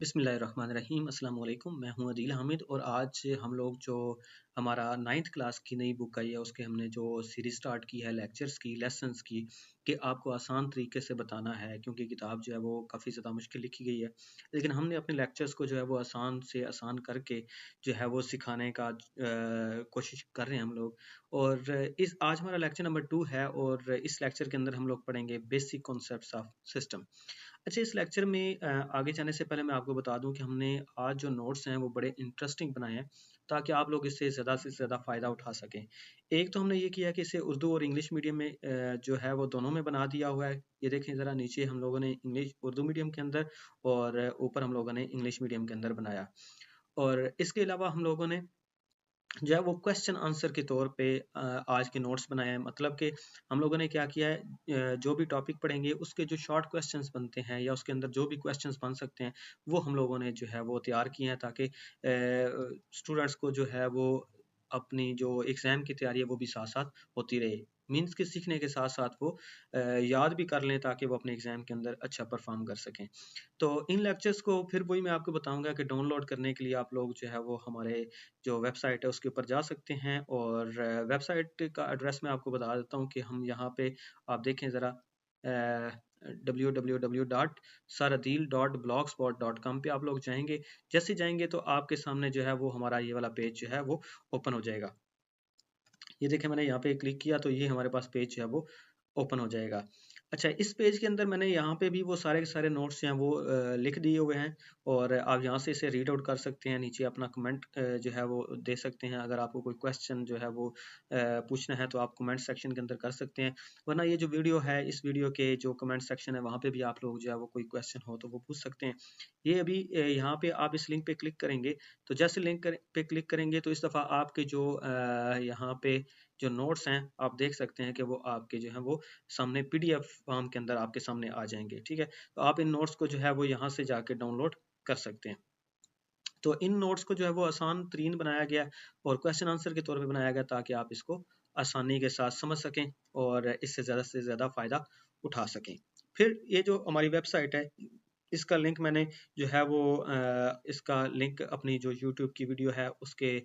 बिस्मिल्लाहिर्रहमानिर्रहीम अस्सलाम वालेकुम। मैं हूं अदील हामिद और आज हम लोग जो हमारा 9th क्लास की नई बुक आई है उसके हमने जो सीरीज़ स्टार्ट की है लेक्चर्स की लेसन्स की कि आपको आसान तरीके से बताना है, क्योंकि किताब जो है वो काफ़ी ज़्यादा मुश्किल लिखी गई है, लेकिन हमने अपने लेक्चर्स को जो है वो आसान से आसान करके जो है वो सिखाने का कोशिश कर रहे हैं हम लोग। और इस आज हमारा लेक्चर नंबर 2 है और इस लेक्चर के अंदर हम लोग पढ़ेंगे बेसिक कॉन्सेप्ट्स ऑफ सिस्टम। अच्छा, इस लेक्चर में आगे जाने से पहले मैं आपको बता दूं कि हमने आज जो नोट्स हैं वो बड़े इंटरेस्टिंग बनाए हैं ताकि आप लोग इससे ज़्यादा से ज़्यादा फ़ायदा उठा सकें। एक तो हमने ये किया कि इसे उर्दू और इंग्लिश मीडियम में जो है वो दोनों में बना दिया हुआ है। ये देखें ज़रा, नीचे हम लोगों ने इंग्लिश उर्दू मीडियम के अंदर और ऊपर हम लोगों ने इंग्लिश मीडियम के अंदर बनाया। और इसके अलावा हम लोगों ने जो है वो क्वेश्चन आंसर के तौर पे आज के नोट्स बनाए हैं। मतलब कि हम लोगों ने क्या किया है, जो भी टॉपिक पढ़ेंगे उसके जो शॉर्ट क्वेश्चंस बनते हैं या उसके अंदर जो भी क्वेश्चंस बन सकते हैं वो हम लोगों ने जो है वो तैयार किए हैं ताकि स्टूडेंट्स को जो है वो अपनी जो एग्ज़ाम की तैयारी है वो भी साथ साथ होती रहे। मीन्स के सीखने के साथ साथ वो याद भी कर लें ताकि वो अपने एग्ज़ाम के अंदर अच्छा परफॉर्म कर सकें। तो इन लेक्चर्स को फिर वही मैं आपको बताऊंगा कि डाउनलोड करने के लिए आप लोग जो है वो हमारे जो वेबसाइट है उसके ऊपर जा सकते हैं। और वेबसाइट का एड्रेस मैं आपको बता देता हूँ कि हम यहाँ पे आप देखें ज़रा, www.saradil.blogspot.com पे आप लोग जाएंगे। जैसे जाएंगे तो आपके सामने जो है वो हमारा ये वाला पेज जो है वो ओपन हो जाएगा। ये देखें, मैंने यहाँ पे क्लिक किया तो ये हमारे पास पेज जो है वो ओपन हो जाएगा। अच्छा, इस पेज के अंदर मैंने यहाँ पे भी वो सारे के सारे नोट्स जो हैं वो लिख दिए हुए हैं और आप यहाँ से इसे रीड आउट कर सकते हैं। नीचे अपना कमेंट जो है वो दे सकते हैं। अगर आपको कोई क्वेश्चन जो है वो पूछना है तो आप कमेंट सेक्शन के अंदर कर सकते हैं, वरना ये जो वीडियो है इस वीडियो के जो कमेंट सेक्शन है वहाँ पे भी आप लोग जो है वो कोई क्वेश्चन हो तो वो पूछ सकते हैं। ये अभी यहाँ पे आप इस लिंक पे क्लिक करेंगे तो जैसे पे क्लिक करेंगे तो इस दफ़ा आपके जो यहाँ पे जो नोट्स हैं आप देख सकते हैं कि वो आपके जो है वो सामने पीडीएफ फॉर्म के अंदर आपके सामने आ जाएंगे। ठीक है, तो आप इन नोट्स को जो है वो यहाँ से जाके डाउनलोड कर सकते हैं। तो इन नोट्स को जो है वो आसान तरीन बनाया गया और क्वेश्चन आंसर के तौर पे बनाया गया ताकि आप इसको आसानी के साथ समझ सकें और इससे ज़्यादा से ज़्यादा फ़ायदा उठा सकें। फिर ये जो हमारी वेबसाइट है इसका लिंक मैंने जो है वो इसका लिंक अपनी जो यूट्यूब की वीडियो है उसके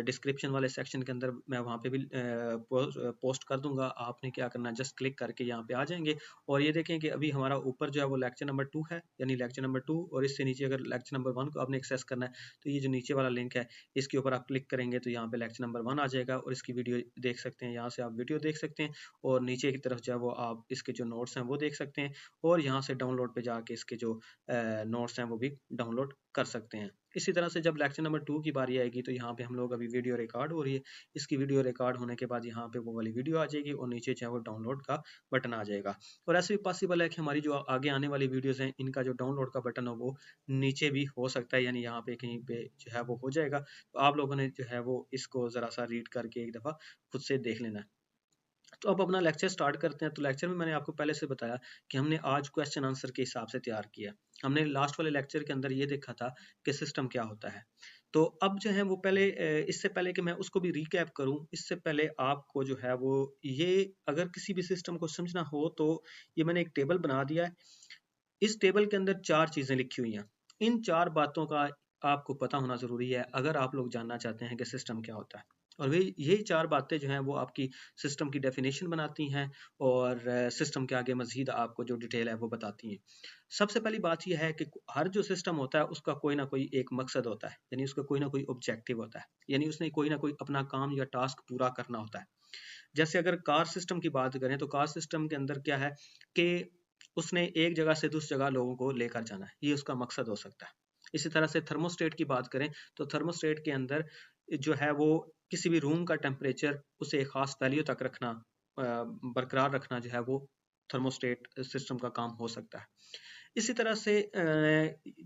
डिस्क्रिप्शन वाले सेक्शन के अंदर मैं वहाँ पे भी पोस्ट कर दूंगा। आपने क्या करना है, जस्ट क्लिक करके यहाँ पे आ जाएंगे और ये देखें कि अभी हमारा ऊपर जो है वो लेक्चर नंबर 2 है, यानी लेक्चर नंबर 2, और इससे नीचे अगर लेक्चर नंबर 1 को आपने एक्सेस करना है तो ये जो नीचे वाला लिंक है इसके ऊपर आप क्लिक करेंगे तो यहाँ पे लेक्चर नंबर 1 आ जाएगा और इसकी वीडियो देख सकते हैं। यहाँ से आप वीडियो देख सकते हैं और नीचे की तरफ जो है वो आप इसके जो नोट्स हैं वो देख सकते हैं और यहाँ से डाउनलोड पे जाके इसके जो नोट्स हैं वो भी डाउनलोड कर सकते हैं। इसी तरह से जब लेक्चर नंबर 2 की बारी आएगी तो यहाँ पे हम लोग अभी वीडियो रिकॉर्ड हो रही है, इसकी वीडियो रिकॉर्ड होने के बाद यहाँ पे वो वाली वीडियो आ जाएगी और नीचे जो है वो डाउनलोड का बटन आ जाएगा। और ऐसे भी पॉसिबल है कि हमारी जो आगे आने वाली वीडियोस हैं इनका जो डाउनलोड का बटन है वो नीचे भी हो सकता है, यानी यहाँ पे कहीं पे जो है वो हो जाएगा। तो आप लोगों ने जो है वो इसको ज़रा सा रीड करके एक दफ़ा खुद से देख लेना है। तो अब अपना लेक्चर स्टार्ट करते हैं। तो लेक्चर में मैंने आपको पहले से बताया कि हमने आज क्वेश्चन आंसर के हिसाब से तैयार किया। हमने लास्ट वाले लेक्चर के अंदर ये देखा था कि सिस्टम क्या होता है। तो अब जो है वो पहले इससे पहले कि मैं उसको भी रिकैप करूं, इससे पहले आपको जो है वो ये अगर किसी भी सिस्टम को समझना हो तो ये मैंने एक टेबल बना दिया है। इस टेबल के अंदर 4 चीज़ें लिखी हुई हैं। इन 4 बातों का आपको पता होना ज़रूरी है अगर आप लोग जानना चाहते हैं कि सिस्टम क्या होता है। और वे यही 4 बातें जो हैं वो आपकी सिस्टम की डेफिनेशन बनाती हैं और सिस्टम के आगे मज़ीद आपको जो डिटेल है वो बताती हैं। सबसे पहली बात ये है कि हर जो सिस्टम होता है उसका कोई ना कोई एक मकसद होता है, यानी उसका कोई ना कोई ऑब्जेक्टिव होता है, यानी उसने कोई ना कोई अपना काम या टास्क पूरा करना होता है। जैसे अगर कार सिस्टम की बात करें तो कार सिस्टम के अंदर क्या है कि उसने एक जगह से दूसरी जगह लोगों को लेकर जाना है, ये उसका मकसद हो सकता है। इसी तरह से थर्मोस्टेट की बात करें तो थर्मोस्टेट के अंदर जो है वो किसी भी रूम का टेम्परेचर उसे एक खास वैल्यू तक रखना, बरकरार रखना जो है वो थर्मोस्टेट सिस्टम का काम हो सकता है। इसी तरह से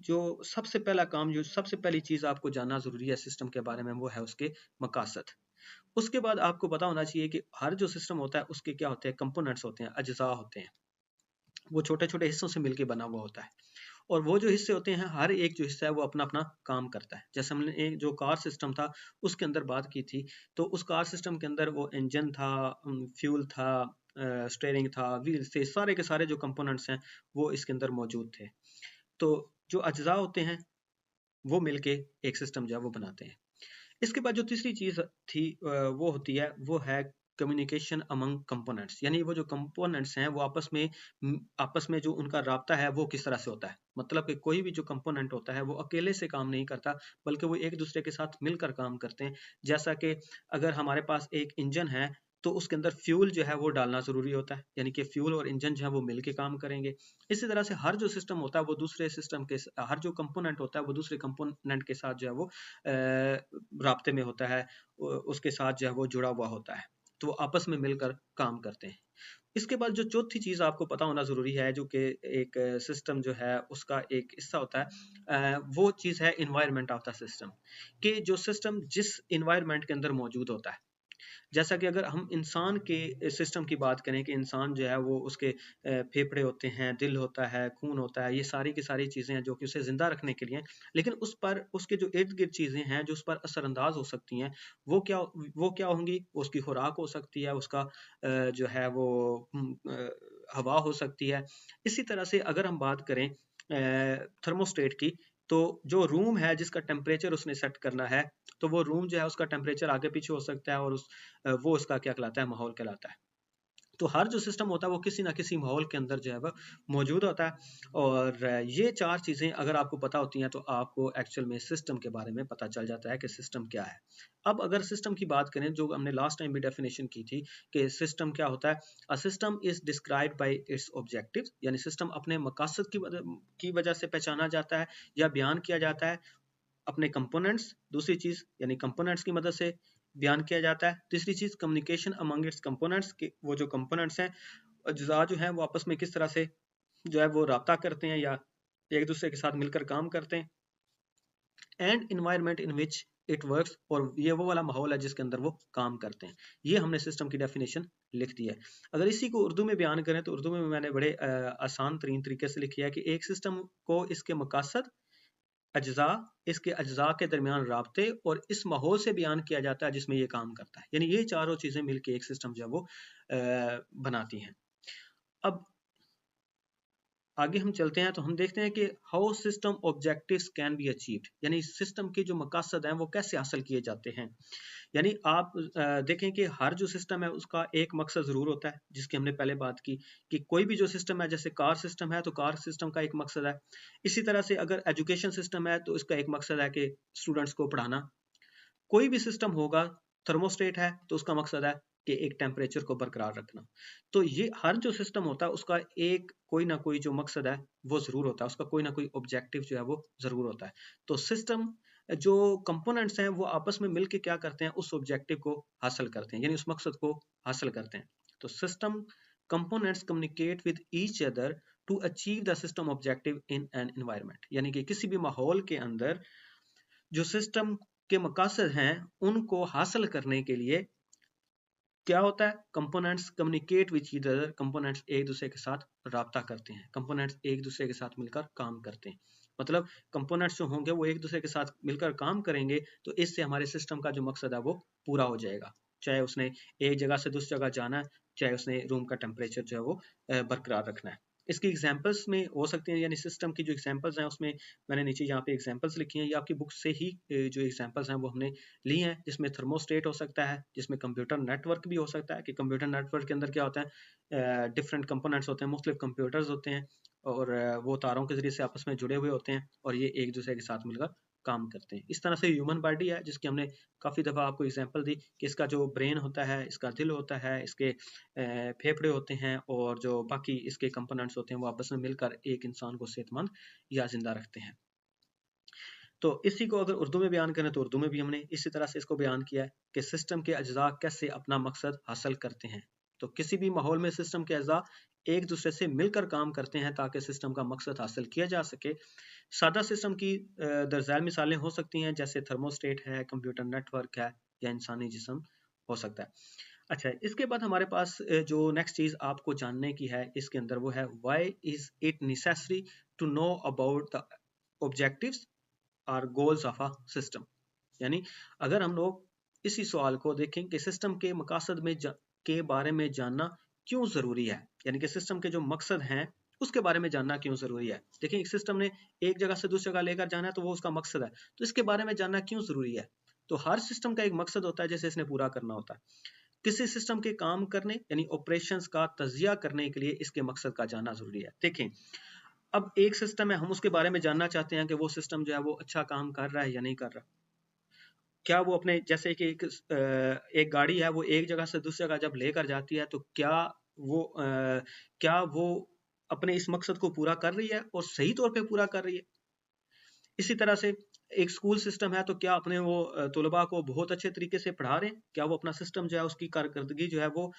जो सबसे पहला काम, जो सबसे पहली चीज़ आपको जानना ज़रूरी है सिस्टम के बारे में, वो है उसके मकासद। उसके बाद आपको पता होना चाहिए कि हर जो सिस्टम होता है उसके क्या होते हैं, कंपोनेंट्स होते हैं, अज्जा होते हैं। वो छोटे छोटे हिस्सों से मिलकर बना हुआ होता है और वो जो हिस्से होते हैं हर एक जो हिस्सा है वो अपना अपना काम करता है। जैसे हमने एक जो कार सिस्टम था उसके अंदर बात की थी, तो उस कार सिस्टम के अंदर वो इंजन था, फ्यूल था, स्टेयरिंग था, व्हील्स थे, सारे के सारे जो कंपोनेंट्स हैं वो इसके अंदर मौजूद थे। तो जो अज्जा होते हैं वो मिलके एक सिस्टम जो है वो बनाते हैं। इसके बाद जो तीसरी चीज थी वो होती है, वो है कम्युनिकेशन अमंग कंपोनेंट्स, यानी वो जो कंपोनेंट्स हैं वो आपस में जो उनका राब्ता है वो किस तरह से होता है। मतलब कि कोई भी जो कंपोनेंट होता है वो अकेले से काम नहीं करता, बल्कि वो एक दूसरे के साथ मिलकर काम करते हैं। जैसा कि अगर हमारे पास एक इंजन है तो उसके अंदर फ्यूल जो है वो डालना जरूरी होता है, यानी कि फ्यूल और इंजन जो है वो मिलके काम करेंगे। इसी तरह से हर जो सिस्टम होता है वो दूसरे सिस्टम के, हर जो कंपोनेंट होता है वो दूसरे कंपोनेंट के साथ जो है वो राब्ते में होता है, उसके साथ जो है वो जुड़ा हुआ होता है, तो वो आपस में मिलकर काम करते हैं। इसके बाद जो चौथी चीज आपको पता होना जरूरी है, जो कि एक सिस्टम जो है उसका एक हिस्सा होता है, वो चीज है इन्वायरमेंट ऑफ द सिस्टम, कि जो सिस्टम जिस इन्वायरमेंट के अंदर मौजूद होता है। जैसा कि अगर हम इंसान के सिस्टम की बात करें कि इंसान जो है वो उसके फेफड़े होते हैं, दिल होता है, खून होता है, ये सारी की सारी चीज़ें हैं जो कि उसे ज़िंदा रखने के लिए हैं। लेकिन उस पर उसके जो इर्द-गिर्द चीज़ें हैं जो उस पर असरअंदाज हो सकती हैं, वो क्या होंगी? उसकी खुराक हो सकती है, उसका जो है वो हवा हो सकती है। इसी तरह से अगर हम बात करें थर्मोस्टेट की, तो जो रूम है जिसका टेम्परेचर उसने सेट करना है, तो वो रूम जो है उसका टेम्परेचर आगे पीछे हो सकता है, और वो उसका क्या कहलाता है? माहौल कहलाता है। तो हर जो सिस्टम होता है वो किसी ना किसी माहौल के अंदर जो है वो मौजूद होता है। और ये चार चीज़ें अगर आपको पता होती हैं तो आपको एक्चुअल में सिस्टम के बारे में पता चल जाता है कि सिस्टम क्या है। अब अगर सिस्टम की बात करें, जो हमने लास्ट टाइम भी डेफिनेशन की थी कि सिस्टम क्या होता है। A system is described bye it's objectives, यानी सिस्टम अपने मकासद की वजह से पहचाना जाता है या बयान किया जाता है। अपने कंपोनेंट्स, दूसरी चीज यानी कंपोनेंट्स की मदद से बयान किया जाता है। तीसरी चीज कम्युनिकेशन अमंग इट्स कंपोनेंट्स, के वो जो कंपोनेंट्स हैं, अज्जा जो हैं वो आपस में किस तरह से जो है वो राब्ता करते हैं या एक दूसरे के साथ मिलकर काम करते हैं। And environment in which it works, और ये वो वाला माहौल है जिसके अंदर वो काम करते हैं। ये हमने सिस्टम की डेफिनेशन लिख दी है। अगर इसी को उर्दू में बयान करें तो उर्दू में मैंने बड़े आसान तरीन तरीके से लिखी है कि एक सिस्टम को इसके मकासद, अज्जा, इसके अज्जा के दरमियान राब्ते और इस माहौल से बयान किया जाता है जिसमें ये काम करता है। यानी ये चारों चीजें मिलकर एक सिस्टम जो है वो बनाती हैं। अब आगे हम चलते हैं तो हम देखते हैं कि how system objectives can be achieved, यानी सिस्टम के जो मकासद हैं वो कैसे हासिल किए जाते हैं। यानी आप देखें कि हर जो सिस्टम है उसका एक मकसद ज़रूर होता है, जिसकी हमने पहले बात की कि कोई भी जो सिस्टम है, जैसे कार सिस्टम है तो कार सिस्टम का एक मकसद है। इसी तरह से अगर एजुकेशन सिस्टम है तो इसका एक मकसद है कि स्टूडेंट्स को पढ़ाना। कोई भी सिस्टम होगा, थर्मोस्टेट है तो उसका मकसद है कि एक टेम्परेचर को बरकरार रखना। तो ये हर जो सिस्टम होता है उसका एक कोई ना कोई जो मकसद है वो ज़रूर होता है, उसका कोई ना कोई ऑब्जेक्टिव जो है वो ज़रूर होता है। तो सिस्टम जो कंपोनेंट्स हैं वो आपस में मिलके क्या करते हैं, उस ऑब्जेक्टिव को हासिल करते हैं, यानी उस मकसद को हासिल करते हैं। तो system components communicate with each other to achieve the system objective in an environment, यानी कि किसी भी माहौल के अंदर जो सिस्टम के मकासद हैं उनको हासिल करने के लिए क्या होता है, components communicate with each other, components एक दूसरे के साथ राब्ता करते हैं, कंपोनेंट्स एक दूसरे के साथ मिलकर काम करते हैं। मतलब कंपोनेंट्स जो होंगे वो एक दूसरे के साथ मिलकर काम करेंगे तो इससे हमारे सिस्टम का जो मकसद है वो पूरा हो जाएगा। चाहे उसने एक जगह से दूसरी जगह जाना है, चाहे उसने रूम का टेम्परेचर जो है वो बरकरार रखना है। इसकी एग्जाम्पल्स में हो सकती हैं, यानी सिस्टम की जो एग्जाम्पल्स हैं उसमें मैंने नीचे यहाँ पे एग्जाम्पल्स लिखी हैं, ये आपकी बुक से ही जो एग्जाम्पल्स हैं वो हमने ली हैं। जिसमें थर्मोस्टेट हो सकता है, जिसमें कंप्यूटर नेटवर्क भी हो सकता है कि कंप्यूटर नेटवर्क के अंदर क्या होता है, डिफरेंट कंपोनेंट्स होते हैं, मुख्तलिफ कंप्यूटर्स होते हैं, और वो तारों के जरिए से आपस में जुड़े हुए होते हैं और ये एक दूसरे के साथ मिलकर काम करते हैं। इस तरह से ह्यूमन बॉडी है जिसकी हमने काफ़ी दफ़ा आपको एग्जांपल दी कि इसका जो ब्रेन होता है, इसका दिल होता है, इसके फेफड़े होते हैं, और जो बाकी इसके कंपोनेंट्स होते हैं वो आपस में मिलकर एक इंसान को सेहतमंद या जिंदा रखते हैं। तो इसी को अगर उर्दू में बयान करें तो उर्दू में भी हमने इसी तरह से इसको बयान किया है कि सिस्टम के अज्जा कैसे अपना मकसद हासिल करते हैं। तो किसी भी माहौल में सिस्टम के अज्जा एक दूसरे से मिलकर काम करते हैं ताकि सिस्टम का मकसद हासिल किया जा सके। सादा सिस्टम की दरअसल मिसालें हो सकती हैं, जैसे थर्मोस्टेट है, कंप्यूटर नेटवर्क है, या इंसानी जिस्म हो सकता है। अच्छा, इसके बाद हमारे पास जो नेक्स्ट चीज़ आपको जानने की है इसके अंदर वो है why is it necessary to know about the objectives or goals of a system. यानी अगर हम लोग इसी सवाल को देखें कि सिस्टम के मकासद में के बारे में जानना क्यों ज़रूरी है, यानी कि सिस्टम के जो मकसद हैं उसके बारे में जानना क्यों जरूरी है। देखिए एक सिस्टम ने एक जगह से दूसरी जगह लेकर जाना है तो वो उसका मकसद है, तो इसके बारे में जानना क्यों जरूरी है। तो हर सिस्टम का एक मकसद होता है जैसे इसने पूरा करना होता है। किसी सिस्टम के काम करने यानी ऑपरेशंस का तजिया करने के लिए इसके मकसद का जानना जरूरी है। देखें अब एक सिस्टम है, हम उसके बारे में जानना चाहते हैं कि वो सिस्टम जो है वो अच्छा काम कर रहा है या नहीं कर रहा। क्या वो अपने जैसे कि एक गाड़ी है वो एक जगह से दूसरी जगह जब लेकर जाती है तो क्या वो अपने इस मकसद को पूरा कर रही है और सही तौर पे पूरा कर रही है। इसी तरह से एक स्कूल सिस्टम है तो क्या अपने वो तलबा को बहुत अच्छे तरीके से पढ़ा रहे हैं, क्या वो अपना सिस्टम जो है उसकी कारकर्दगी जो है वो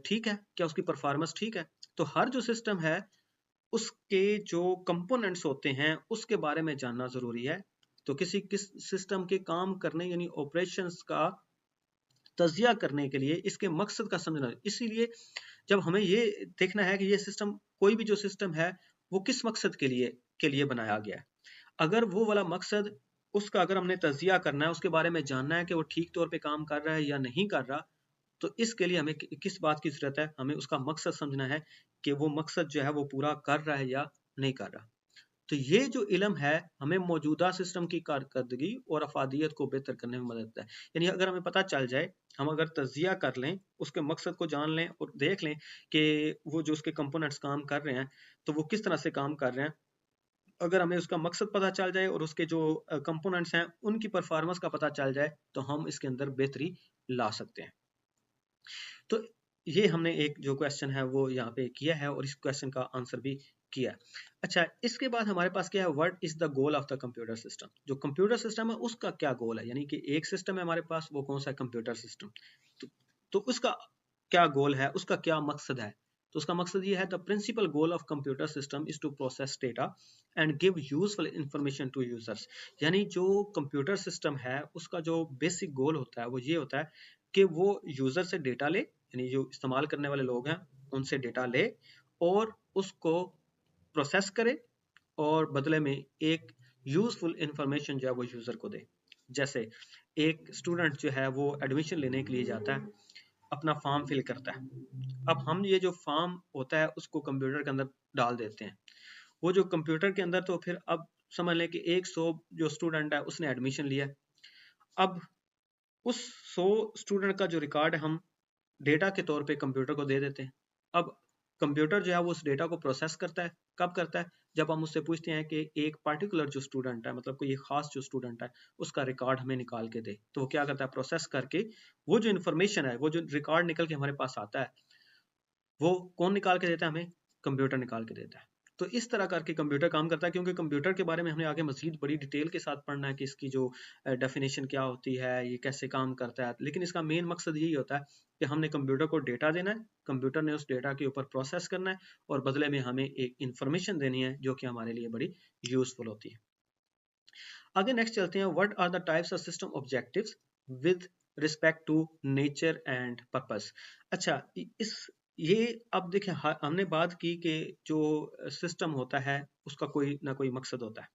ठीक है, क्या उसकी परफॉर्मेंस ठीक है। तो हर जो सिस्टम है उसके जो कंपोनेंट्स होते हैं उसके बारे में जानना जरूरी है। तो किस सिस्टम के काम करने यानी ऑपरेशंस का तजिया करने के लिए इसके मकसद का समझना, इसीलिए जब हमें ये देखना है कि ये सिस्टम कोई भी जो सिस्टम है वो किस मकसद के लिए बनाया गया है। अगर वो वाला मकसद उसका अगर हमने तजिया करना है, उसके बारे में जानना है कि वो ठीक तौर पे काम कर रहा है या नहीं कर रहा, तो इसके लिए हमें किस बात की जरूरत है, हमें उसका मकसद समझना है कि वो मकसद जो है वो पूरा कर रहा है या नहीं कर रहा। तो ये जो इल्म है हमें मौजूदा सिस्टम की कारकर्दगी और अफादियत को बेहतर करने में मदद करता है। यानी अगर हमें पता चल जाए, हम अगर तजिया कर लें, उसके मकसद को जान लें और देख लें कि वो जो उसके कंपोनेंट्स काम कर रहे हैं तो वो किस तरह से काम कर रहे हैं। अगर हमें उसका मकसद पता चल जाए और उसके जो कंपोनेंट्स हैं उनकी परफॉर्मेंस का पता चल जाए तो हम इसके अंदर बेहतरी ला सकते हैं। तो ये हमने एक जो क्वेश्चन है वो यहाँ पे किया है और इस क्वेश्चन का आंसर भी किया। अच्छा, इसके बाद हमारे पास क्या है, what is the goal of the computer system. जो कंप्यूटर सिस्टम है उसका क्या गोल है, यानी कि एक सिस्टम है हमारे पास, वो कौन सा कंप्यूटर सिस्टम। तो उसका क्या गोल है, उसका क्या मकसद है। तो उसका मकसद ये है, the principal goal of computer system is to process data and give useful information to users. यानी जो कंप्यूटर सिस्टम है उसका जो बेसिक गोल होता है वो ये होता है कि वो यूजर से डेटा ले, यानी जो इस्तेमाल करने वाले लोग हैं उनसे डेटा ले और उसको प्रोसेस करे और बदले में एक यूजफुल इंफॉर्मेशन जो है वो यूजर को दे। जैसे एक स्टूडेंट जो है वो एडमिशन लेने के लिए जाता है, अपना फॉर्म फिल करता है। अब हम ये जो फॉर्म होता है उसको कंप्यूटर के अंदर डाल देते हैं। वो जो कंप्यूटर के अंदर, तो फिर अब समझ लें कि 100 जो स्टूडेंट है उसने एडमिशन लिया। अब उस 100 स्टूडेंट का जो रिकॉर्ड है हम डेटा के तौर पे कंप्यूटर को दे देते हैं। अब कंप्यूटर जो है वो उस डेटा को प्रोसेस करता है। कब करता है, जब हम उससे पूछते हैं कि एक पार्टिकुलर जो स्टूडेंट है, मतलब कोई एक खास जो स्टूडेंट है उसका रिकॉर्ड हमें निकाल के दे, तो वो क्या करता है, प्रोसेस करके वो जो इन्फॉर्मेशन है, वो जो रिकॉर्ड निकल के हमारे पास आता है, वो कौन निकाल के देता है, हमें कंप्यूटर निकाल के देता है। तो इस तरह करके कंप्यूटर काम करता है। क्योंकि कंप्यूटर के बारे में हमने आगे मजीद बड़ी डिटेल के साथ पढ़ना है कि इसकी जो डेफिनेशन क्या होती है, ये कैसे काम करता है, लेकिन इसका मेन मकसद यही होता है कि हमने कंप्यूटर को डेटा देना है, कंप्यूटर ने उस डेटा के ऊपर प्रोसेस करना है और बदले में हमें एक इंफॉर्मेशन देनी है जो कि हमारे लिए बड़ी यूजफुल होती है। आगे नेक्स्ट चलते हैं, what are the types of system objectives with respect to nature and purpose. अच्छा, इस ये अब देखें, हमने बात की कि जो सिस्टम होता है उसका कोई ना कोई मकसद होता है।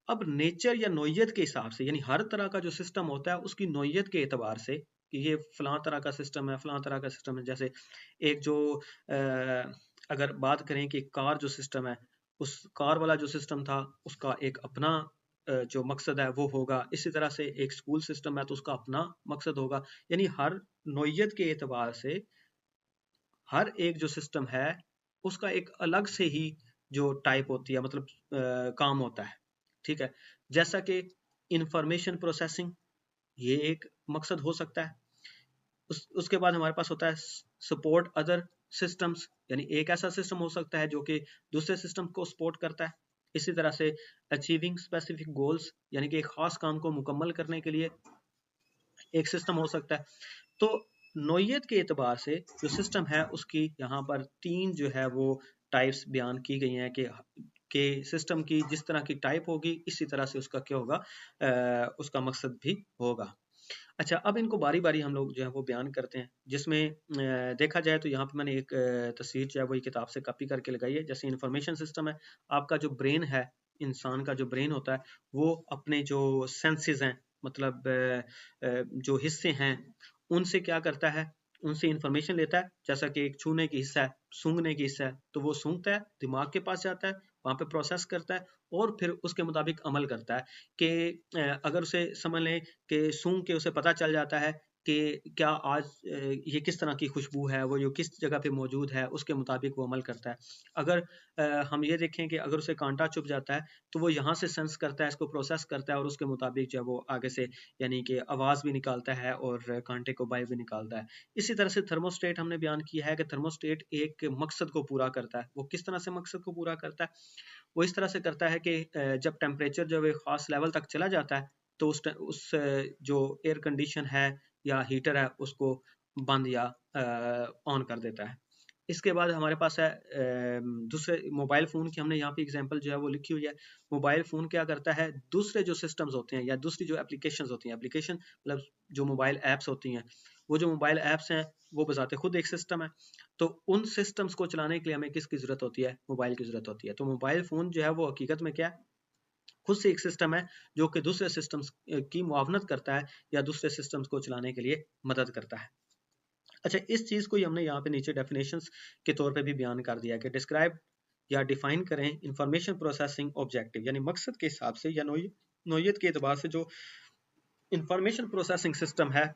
अब नेचर या नोयत के हिसाब से, यानी हर तरह का जो सिस्टम होता है उसकी नोयत के एतबार से कि ये फलां तरह का सिस्टम है, फलां तरह का सिस्टम है। जैसे एक जो अगर बात करें कि कार जो सिस्टम है, उस कार वाला जो सिस्टम था उसका एक अपना जो मकसद है वो होगा। इसी तरह से एक स्कूल सिस्टम है तो उसका अपना मकसद होगा। यानी हर नोयत के एतबार से हर एक जो सिस्टम है उसका एक अलग से ही जो टाइप होती है, मतलब काम होता है। ठीक है, जैसा कि इंफॉर्मेशन प्रोसेसिंग, ये एक मकसद हो सकता है। उसके बाद हमारे पास होता है सपोर्ट अदर सिस्टम्स, यानी एक ऐसा सिस्टम हो सकता है जो कि दूसरे सिस्टम को सपोर्ट करता है। इसी तरह से अचीविंग स्पेसिफिक गोल्स, यानी कि एक खास काम को मुकम्मल करने के लिए एक सिस्टम हो सकता है। तो नोयत के एतबार से जो सिस्टम है उसकी यहाँ पर 3 जो है वो टाइप्स बयान की गई हैं कि सिस्टम की जिस तरह की टाइप होगी इसी तरह से उसका क्या होगा, उसका मकसद भी होगा। अच्छा, अब इनको बारी बारी हम लोग जो है वो बयान करते हैं, जिसमें देखा जाए तो यहाँ पे मैंने एक तस्वीर जो है वो किताब से कॉपी करके लगाई है। जैसे इंफॉर्मेशन सिस्टम है, आपका जो ब्रेन है, इंसान का जो ब्रेन होता है वो अपने जो सेंसेस हैं, मतलब जो हिस्से हैं उनसे क्या करता है, उनसे इंफॉर्मेशन लेता है, जैसा कि एक छूने की हिस्सा है, सूंघने की हिस्सा है, तो वो सूंघता है, दिमाग के पास जाता है, वहाँ पे प्रोसेस करता है और फिर उसके मुताबिक अमल करता है कि अगर उसे समझ लें कि सूंघ के उसे पता चल जाता है कि क्या आज ये किस तरह की खुशबू है, वो जो किस जगह पे मौजूद है, उसके मुताबिक वो अमल करता है। अगर हम ये देखें कि अगर उसे कांटा चुभ जाता है तो वो यहाँ से सेंस करता है, इसको प्रोसेस करता है और उसके मुताबिक जो है वो आगे से यानी कि आवाज़ भी निकालता है और कांटे को बाहर भी निकालता है। इसी तरह से थर्मोस्टेट हमने बयान किया है कि थर्मोस्टेट एक मकसद को पूरा करता है। वो किस तरह से मकसद को पूरा करता है? वो इस तरह से करता है कि जब टेम्परेचर जब एक ख़ास लेवल तक चला जाता है तो उस जो एयर कंडीशन है या हीटर है उसको बंद या ऑन कर देता है। इसके बाद हमारे पास है दूसरे मोबाइल फ़ोन की हमने यहाँ पे एग्जांपल जो है वो लिखी हुई है। मोबाइल फ़ोन क्या करता है, दूसरे जो सिस्टम्स होते हैं या दूसरी जो एप्लीकेशंस होती हैं, एप्लीकेशन मतलब जो मोबाइल ऐप्स होती हैं, वो जो मोबाइल ऐप्स हैं वो बजाते खुद एक सिस्टम है। तो उन सिस्टम्स को चलाने के लिए हमें किसकी ज़रूरत होती है? मोबाइल की ज़रूरत होती है। तो मोबाइल फ़ोन जो है वो हकीकत में क्या है? खुद से एक सिस्टम है जो कि दूसरे सिस्टम्स की मुआवनत करता है या दूसरे सिस्टम्स को चलाने के लिए मदद करता है। अच्छा, इस चीज़ को ही हमने यहाँ पे नीचे डेफिनेशंस के तौर पे भी बयान कर दिया कि डिस्क्राइब या डिफाइन करें इंफॉर्मेशन प्रोसेसिंग ऑब्जेक्टिव, यानी मकसद के हिसाब से या नोयत के एतबार से जो इंफॉर्मेशन प्रोसेसिंग सिस्टम है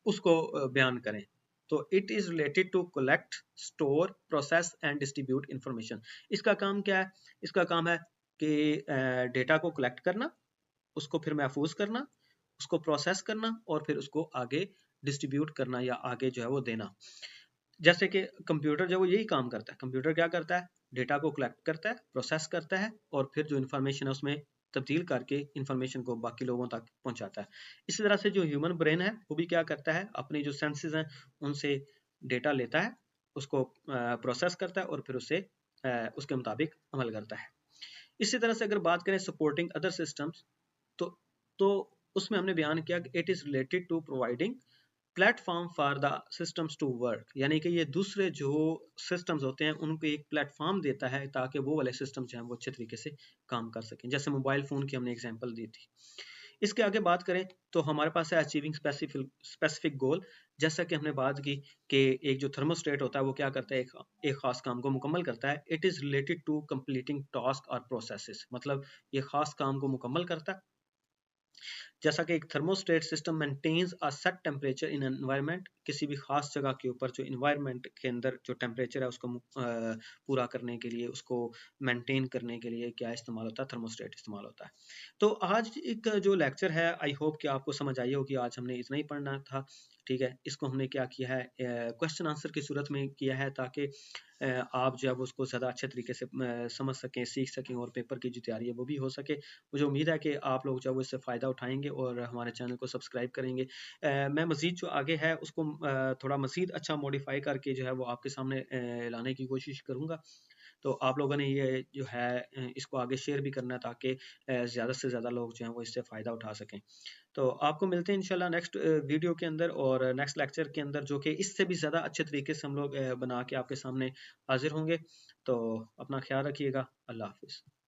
उसको बयान करें। तो it is related to collect, store, process and distribute information. इसका काम क्या है? इसका काम है कि डेटा को कलेक्ट करना, उसको फिर महफूज करना, उसको प्रोसेस करना और फिर उसको आगे डिस्ट्रीब्यूट करना या आगे जो है वो देना। जैसे कि कंप्यूटर जो वो यही काम करता है। कंप्यूटर क्या करता है? डेटा को कलेक्ट करता है, प्रोसेस करता है और फिर जो इन्फॉर्मेशन है उसमें तब्दील करके इन्फॉर्मेशन को बाकी लोगों तक पहुंचाता है। इसी तरह से जो ह्यूमन ब्रेन है वो भी क्या करता है, अपनी जो सेंसेस हैं उनसे डेटा लेता है, उसको प्रोसेस करता है और फिर उससे उसके मुताबिक अमल करता है। इसी तरह से अगर बात करें सपोर्टिंग अदर सिस्टम्स, तो तो उसमें हमने बयान किया कि it is related to providing platform for the systems to work, यानी कि ये दूसरे जो सिस्टम्स होते हैं उनको एक प्लेटफॉर्म देता है ताकि वो वाले सिस्टम जो हैं वो अच्छे तरीके से काम कर सकें। जैसे मोबाइल फ़ोन की हमने एग्जांपल दी थी। इसके आगे बात करें तो हमारे पास है अचीविंग स्पेसिफिक गोल। जैसा कि हमने बात की कि एक जो थर्मोस्टेट होता है वो क्या करता है, एक खास काम को मुकम्मल करता है। It is related to completing task और प्रोसेसेस, मतलब ये खास काम को मुकम्मल करता है। जैसा कि एक thermostat system maintains a set temperature in environment, किसी भी खास जगह के ऊपर जो इन्वायरमेंट के अंदर जो टेम्परेचर है उसको पूरा करने के लिए, उसको मेंटेन करने के लिए क्या इस्तेमाल होता है? थर्मोस्टेट इस्तेमाल होता है। तो आज एक जो लेक्चर है आई होप कि आपको समझ आई होगी। आज हमने इतना ही पढ़ना था, ठीक है। इसको हमने क्या किया है, क्वेश्चन आंसर की सूरत में किया है ताकि आप जो है वो उसको ज़्यादा अच्छे तरीके से समझ सकें, सीख सकें और पेपर की जो तैयारी है वो भी हो सके। मुझे उम्मीद है कि आप लोग जो है वो इससे फ़ायदा उठाएंगे और हमारे चैनल को सब्सक्राइब करेंगे। मैं मज़ीद जो आगे है उसको थोड़ा मज़ीद अच्छा मॉडिफाई करके जो है वो आपके सामने लाने की कोशिश करूँगा। तो आप लोगों ने ये जो है इसको आगे शेयर भी करना है ताकि ज़्यादा से ज़्यादा लोग जो हैं वो इससे फ़ायदा उठा सकें। तो आपको मिलते हैं इंशाल्लाह नेक्स्ट वीडियो के अंदर और नेक्स्ट लेक्चर के अंदर, जो कि इससे भी ज़्यादा अच्छे तरीके से हम लोग बना के आपके सामने हाजिर होंगे। तो अपना ख्याल रखिएगा। अल्लाह हाफिज़।